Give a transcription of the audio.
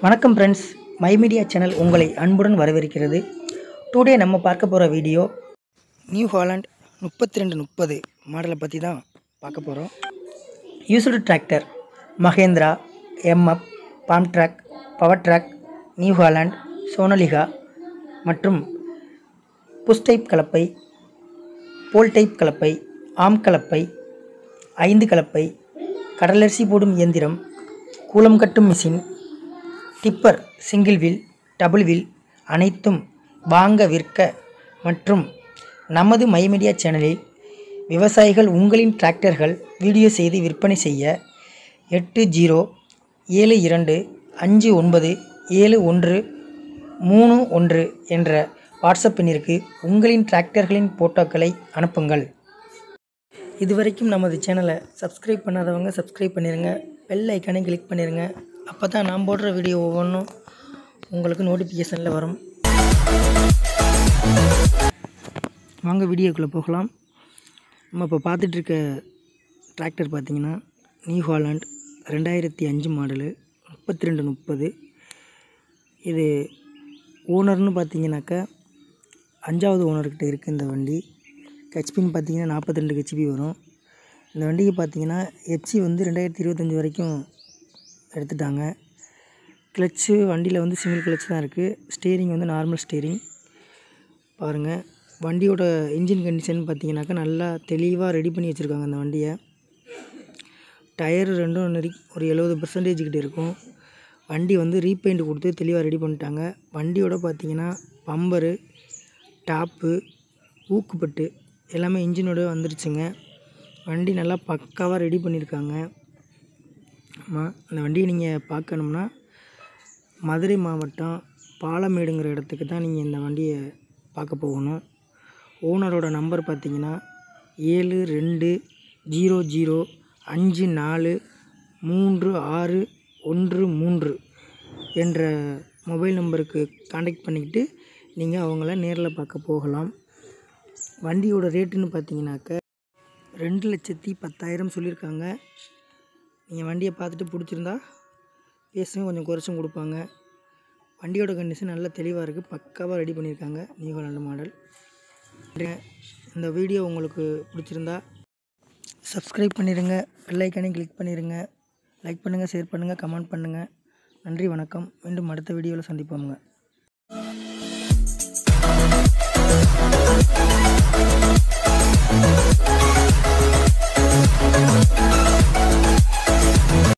வணக்கம் friends, my media channel உங்களை அன்புடன் வரவேற்கிறது. டுடே நம்ம பார்க்க போகிற வீடியோ நியூ ஹாலண்ட் 3230 மாடலை பற்றி தான் பார்க்க போகிறோம். Used tractor Mahindra, MF, Farmtrac, Powertrac, New Holland, Sonalika மற்றும் புஷ் டைப் கலப்பை, போல் டைப் கலப்பை, ஆம் கலப்பை, 5 கலப்பை, கடலரிசி போடும் இயந்திரம், கூலம் கட்டும் machine, tipper, single wheel, double wheel அனைத்தும் வாங்க விற்க மற்றும் நமது மை மீடியா சேனலில் விவசாயிகள் உங்களின் டிராக்டர்கள் வீடியோ செய்து விற்பனை செய்ய 8072597131 என்ற வாட்ஸ்அப் எண்ணிற்கு உங்களின் டிராக்டர்களின் போட்டோக்களை அனுப்புங்கள். இதுவரைக்கும் நமது சேனலை சப்ஸ்கிரைப் பண்ணாதவங்க சப்ஸ்கிரைப் பண்ணிடுங்க, பெல் ஐக்கானை கிளிக் பண்ணிடுங்க. அப்போ தான் நான் போடுற வீடியோ ஒவ்வொன்றும் உங்களுக்கு நோட்டிஃபிகேஷனில் வரும். வாங்க வீடியோக்குள்ளே போகலாம். நம்ம இப்போ பார்த்துட்ருக்க டிராக்டர் பார்த்திங்கன்னா நியூ ஹாலண்ட் 2005 மாடலு 3230. இது ஓனர்னு பார்த்திங்கனாக்கா 5வது ஓனர்கிட்ட இருக்குது இந்த வண்டி. ஹெச்பின்னு பார்த்திங்கன்னா 42 ஹெச்பி வரும். இந்த வண்டிக்கு பார்த்திங்கன்னா ஹெச்சி வந்து 2025 வரைக்கும் எடுத்துட்டாங்க. கிளச்சு வண்டியில் வந்து சிங்கிள் கிளச் தான் இருக்குது. ஸ்டீரிங் வந்து நார்மல் ஸ்டீரிங். பாருங்கள், வண்டியோட இன்ஜின் கண்டிஷன் பார்த்திங்கனாக்கா நல்லா தெளிவாக ரெடி பண்ணி வச்சுருக்காங்க அந்த வண்டியை. டயர் ரெண்டும் ஒரு 70% கிட்ட இருக்கும். வண்டி வந்து ரீபெயிண்ட் கொடுத்து தெளிவாக ரெடி பண்ணிட்டாங்க. வண்டியோட பார்த்திங்கன்னா பம்பரு, டாப்பு, ஊக்குப்பட்டு எல்லாமே இன்ஜினோட வந்துருச்சுங்க. வண்டி நல்லா பக்காவாக ரெடி பண்ணியிருக்காங்க. ஆமாம், அந்த வண்டியை நீங்கள் பார்க்கணும்னா மதுரை மாவட்டம் பாலமேடுங்கிற இடத்துக்கு தான் நீங்கள் இந்த வண்டியை பார்க்க போகணும். ஓனரோட நம்பர் பார்த்திங்கன்னா 7200543613 என்ற மொபைல் நம்பருக்கு கான்டாக்ட் பண்ணிக்கிட்டு நீங்கள் அவங்கள நேரில் பார்க்க போகலாம். வண்டியோட ரேட்டுன்னு பார்த்தீங்கன்னாக்க 2,10,000 சொல்லியிருக்காங்க. நீங்கள் வண்டியை பார்த்துட்டு பிடிச்சிருந்தா பேசுங்க, கொஞ்சம் குறைச்சும் கொடுப்பாங்க. வண்டியோட கண்டிஷன் நல்லா தெளிவாக இருக்குது, பக்காவாக ரெடி பண்ணியிருக்காங்க. New Holland model. இந்த வீடியோ உங்களுக்கு பிடிச்சிருந்தா சப்ஸ்கிரைப் பண்ணிடுங்க, பெல் ஐக்கானையும் கிளிக் பண்ணிடுங்க, லைக் பண்ணுங்கள், ஷேர் பண்ணுங்கள், கமெண்ட் பண்ணுங்கள். நன்றி, வணக்கம். மீண்டும் அடுத்த வீடியோவில் சந்திப்போங்க.